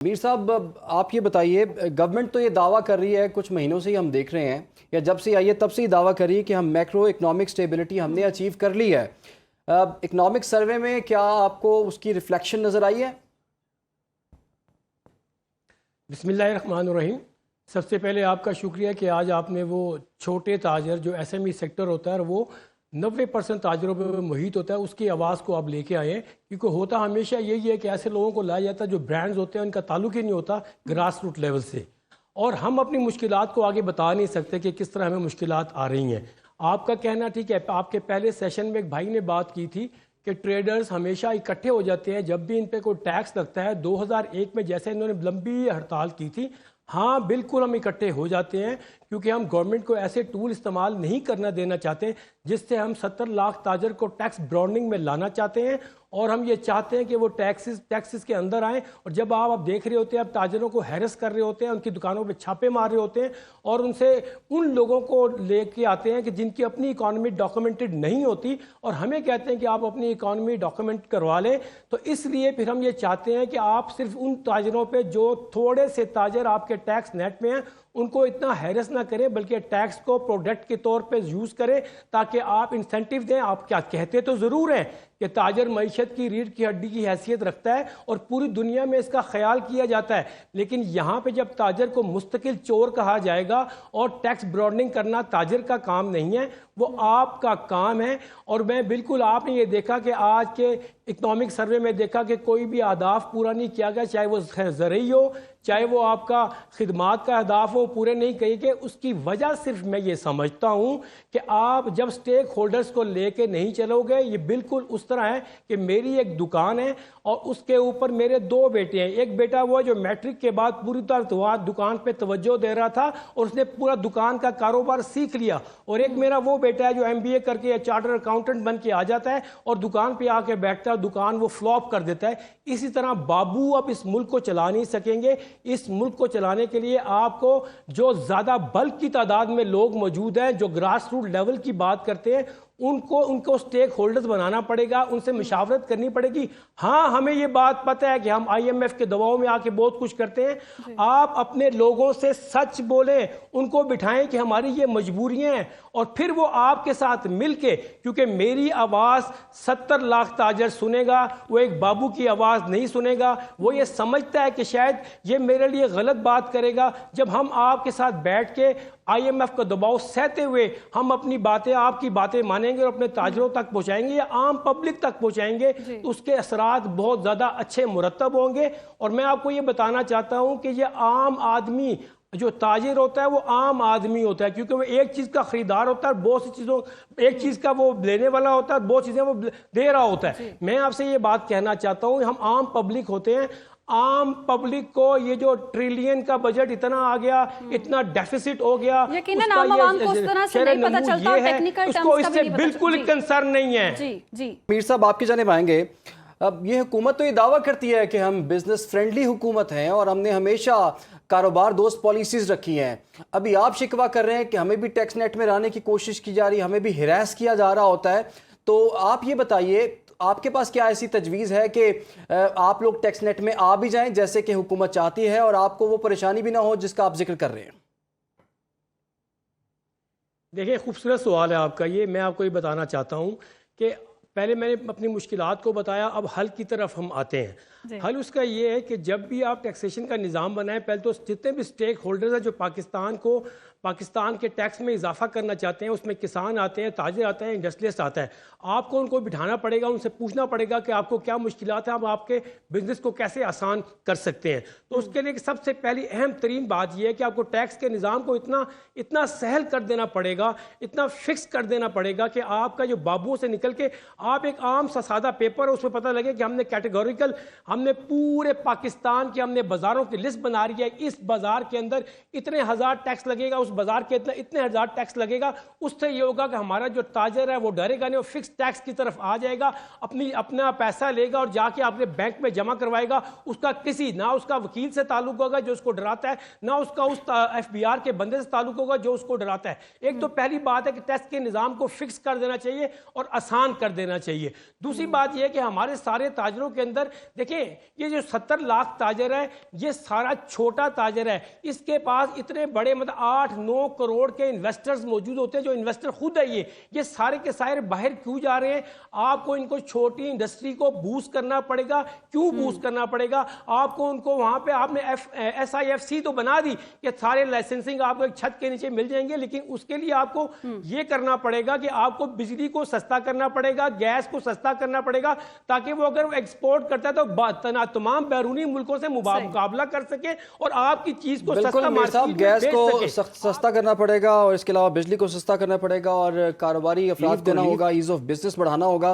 میر صاحب آپ یہ بتائیے، گورنمنٹ تو یہ دعویٰ کر رہی ہے، کچھ مہینوں سے ہی ہم دیکھ رہے ہیں یا جب سے آئی ہے تب سے ہی دعویٰ کر رہی ہے کہ ہم میکرو اکنامک سٹیبلٹی ہم نے اچیو کر لی ہے۔ اکنامک سروے میں کیا آپ کو اس کی ریفلیکشن نظر آئی ہے؟ بسم اللہ الرحمن الرحیم۔ سب سے پہلے آپ کا شکریہ کہ آج آپ نے وہ چھوٹے تاجر جو ایس ایم ای سیکٹر ہوتا ہے اور وہ 90% تاجروں پہ محیط ہوتا ہے، اس کی آواز کو آپ لے کے آئے ہیں، کیونکہ ہوتا ہمیشہ یہی ہے کہ ایسے لوگوں کو لایا جاتا ہے جو برانڈز ہوتے ہیں ان کا تعلق ہی نہیں ہوتا گراس روٹ لیول سے، اور ہم اپنی مشکلات کو آگے بتا نہیں سکتے کہ کس طرح ہمیں مشکلات آ رہی ہیں۔ آپ کا کہنا ٹھیک ہے، آپ کے پہلے سیشن میں ایک بھائی نے بات کی تھی کہ ٹریڈرز ہمیشہ اکٹھے ہو جاتے ہیں جب بھی ان پہ کوئی ٹیکس لگتا ہے۔ 2001 میں جیسے انہوں نے لمبی ہڑتال کی تھی، ہاں بالکل ہم اکٹھے ہو جاتے ہیں، کیونکہ ہم گورنمنٹ کو ایسے ٹول استعمال نہیں کرنا دینا چاہتے جس سے ہم 70 لاکھ تاجر کو ٹیکس براؤنڈنگ میں لانا چاہتے ہیں، اور ہم یہ چاہتے ہیں کہ وہ ٹیکسز کے اندر آئیں، اور جب آپ دیکھ رہے ہوتے ہیں اب تاجروں کو ہیرس کر رہے ہوتے ہیں، ان کی دکانوں پہ چھاپے مار رہے ہوتے ہیں، اور ان سے ان لوگوں کو لے کے آتے ہیں کہ جن کی اپنی اکانومی ڈاکومنٹڈ نہیں ہوتی، اور ہمیں کہتے ہیں کہ آپ اپنی اکانومی ڈاکومنٹ کروا لیں۔ تو اس لیے پھر ہم یہ چاہتے ہیں کہ آپ صرف ان تاجروں پہ جو تھوڑے سے تاجر آپ کے ٹیکس نیٹ میں ہیں ان کو اتنا ہیرس نہ کریں، بلکہ ٹیکس کو پروڈکٹ کے طور پہ یوز کریں تاکہ آپ انسینٹیو دیں۔ آپ کیا کہتے تو ضرور ہیں کہ تاجر معیشت کی ریڑھ کی ہڈی کی حیثیت رکھتا ہے اور پوری دنیا میں اس کا خیال کیا جاتا ہے، لیکن یہاں پہ جب تاجر کو مستقل چور کہا جائے گا اور ٹیکس براؤنڈنگ کرنا تاجر کا کام نہیں ہے، وہ آپ کا کام ہے۔ اور میں بالکل، آپ نے یہ دیکھا کہ آج کے اکنامک سروے میں دیکھا کہ کوئی بھی اہداف پورا نہیں کیا گیا، چاہے وہ زرعی ہو، چاہے وہ آپ کا خدمات کا اہداف ہو، پورے نہیں کیے گئے۔ اس کی وجہ صرف میں یہ سمجھتا ہوں کہ آپ جب سٹیک ہولڈرز کو لے کے نہیں چلو گے، یہ بالکل اس طرح ہے کہ میری ایک دکان ہے اور اس کے اوپر میرے 2 بیٹے ہیں۔ ایک بیٹا وہ جو میٹرک کے بعد پوری طرح دکان پہ توجہ دے رہا تھا اور اس نے پورا دکان کا کاروبار سیکھ لیا، اور ایک میرا وہ بیٹا ہے جو MBA کر کے چارٹر اکاؤنٹنٹ بن کے آ جاتا ہے اور دکان پہ آ کے بیٹھتا ہے، دکان وہ فلاپ کر دیتا ہے۔ اسی طرح بابو اب اس ملک کو چلا نہیں سکیں گے۔ اس ملک کو چلانے کے لیے آپ کو جو زیادہ بلک کی تعداد میں لوگ موجود ہیں جو گراس روٹ لیول کی بات کرتے ہیں، ان کو سٹیک ہولڈرز بنانا پڑے گا، ان سے مشاورت کرنی پڑے گی۔ ہاں ہمیں یہ بات پتہ ہے کہ ہم IMF کے دباؤ میں آ کے بہت کچھ کرتے ہیں، آپ اپنے لوگوں سے سچ بولیں، ان کو بٹھائیں کہ ہماری یہ مجبوریاں ہیں، اور پھر وہ آپ کے ساتھ مل کے، کیونکہ میری آواز 70 لاکھ تاجر سنے گا، وہ ایک بابو کی آواز نہیں سنے گا۔ وہ یہ سمجھتا ہے کہ شاید یہ میرے لیے غلط بات کرے گا۔ جب ہم آپ کے ساتھ بیٹھ کے IMF کا دباؤ سہتے ہوئے ہم اپنی باتیں، آپ کی باتیں مانیں گے اور اپنے تاجروں تک پہنچائیں گے یا عام پبلک تک پہنچائیں گے، تو اس کے اثرات بہت زیادہ اچھے مرتب ہوں گے۔ اور میں آپ کو یہ بتانا چاہتا ہوں کہ یہ عام آدمی جو تاجر ہوتا ہے وہ عام آدمی ہوتا ہے، کیونکہ وہ ایک چیز کا خریدار ہوتا ہے، بہت سی چیزوں، ایک چیز کا وہ لینے والا ہوتا ہے، بہت چیزیں وہ دے رہا ہوتا ہے۔ میں آپ سے یہ بات کہنا چاہتا ہوں، ہم عام پبلک ہوتے ہیں۔ عام پبلک کو یہ جو ٹریلین کا بجٹ اتنا آ گیا، اتنا ڈیفیسٹ ہو گیا، یقیناً عام عوام کو اس طرح سے نہیں پتہ چلتا، ٹیکنیکل اس کو اس سے بالکل کنسرن نہیں ہے۔ جی میر صاحب آپ کی جانب آئیں گے۔ اب یہ حکومت تو یہ دعویٰ کرتی ہے کہ ہم بزنس فرینڈلی حکومت ہیں اور ہم نے ہمیشہ کاروبار دوست پالیسیز رکھی ہیں، ابھی آپ شکوہ کر رہے ہیں کہ ہمیں بھی ٹیکس نیٹ میں لانے کی کوشش کی جا رہی ہے، ہمیں بھی ہراس کیا جا رہا ہوتا ہے۔ تو آپ یہ بتائیے، آپ کے پاس کیا ایسی تجویز ہے کہ آپ لوگ ٹیکس نیٹ میں آ بھی جائیں جیسے کہ حکومت چاہتی ہے اور آپ کو وہ پریشانی بھی نہ ہو جس کا آپ ذکر کر رہے ہیں؟ دیکھیں، خوبصورت سوال ہے آپ کا یہ۔ میں آپ کو یہ بتانا چاہتا ہوں کہ پہلے میں نے اپنی مشکلات کو بتایا، اب حل کی طرف ہم آتے ہیں۔ حل اس کا یہ ہے کہ جب بھی آپ ٹیکسیشن کا نظام بنائیں، پہلے تو جتنے بھی سٹیک ہولڈرز ہیں جو پاکستان کے ٹیکس میں اضافہ کرنا چاہتے ہیں، اس میں کسان آتے ہیں، تاجر آتے ہیں، انڈسٹریلسٹ آتا ہے، آپ کو ان کو بٹھانا پڑے گا، ان سے پوچھنا پڑے گا کہ آپ کو کیا مشکلات ہیں، آپ کے بزنس کو کیسے آسان کر سکتے ہیں۔ تو اس کے لیے سب سے پہلی اہم ترین بات یہ ہے کہ آپ کو ٹیکس کے نظام کو اتنا سہل کر دینا پڑے گا، اتنا فکس کر دینا پڑے گا کہ آپ کا جو بابو سے نکل کے آپ ایک عام سا سادہ پیپر اس میں پتہ لگے کہ ہم نے کیٹیگوریکل، ہم نے پورے پاکستان کے ہم نے بازاروں کی لسٹ بنا رہی ہے، اس بازار کے اندر اتنے ہزار ٹیکس لگے گا، اس بازار کے اتنے ہزار ٹیکس لگے گا۔ اس سے یہ ہوگا کہ ہمارا جو تاجر ہے وہ ڈرے گا نہیں، وہ فکس ٹیکس کی طرف آ جائے گا، اپنا پیسہ لے گا اور جا کے اپنے بینک میں جمع کروائے گا۔ اس کا نہ اس کا وکیل سے تعلق ہوگا جو اس کو ڈراتا ہے، نہ اس کا اس FBR کے بندے سے تعلق ہوگا جو اس کو ڈراتا ہے۔ ایک تو پہلی بات ہے کہ ٹیکس کے نظام کو فکس کر دینا چاہیے اور آسان کر دینا دینا چاہیے. دوسری بات یہ ہے کہ ہمارے سارے تاجروں کے اندر دیکھیں یہ جو 70 لاکھ تاجر ہے یہ سارا چھوٹا تاجر ہے, اس کے پاس اتنے بڑے مطلب 8-9 کروڑ کے انویسٹرز موجود ہوتے ہیں جو انویسٹر خود ہے. یہ سارے کے سارے باہر کیوں جا رہے ہیں؟ آپ کو ان کو چھوٹی انڈسٹری کو بوسٹ کرنا پڑے گا. کیوں بوسٹ کرنا پڑے گا؟ آپ کو ان کو وہاں پہ آپ نے SIFC تو بنا دی کہ سارے لائسنسنگ آپ کو ایک چھت کے نیچے مل جائیں گے, لیکن اس کے لیے آپ کو یہ کرنا پڑے گا کہ آپ کو بجلی کو سستا کرنا پڑے گا, گیس کو سستا کرنا پڑے گا, تاکہ وہ اگر ایکسپورٹ کرتا ہے تو تمام بیرونی ملکوں سے مقابلہ کر سکے اور آپ کی چیز کو سستا مارکیٹ میں گیس بیچ کو سکے. سستا کرنا پڑے گا اور اس کے علاوہ بجلی کو سستا کرنا پڑے گا اور کاروباری افراد دینا ہوگا, ایز آف بزنس بڑھانا ہوگا.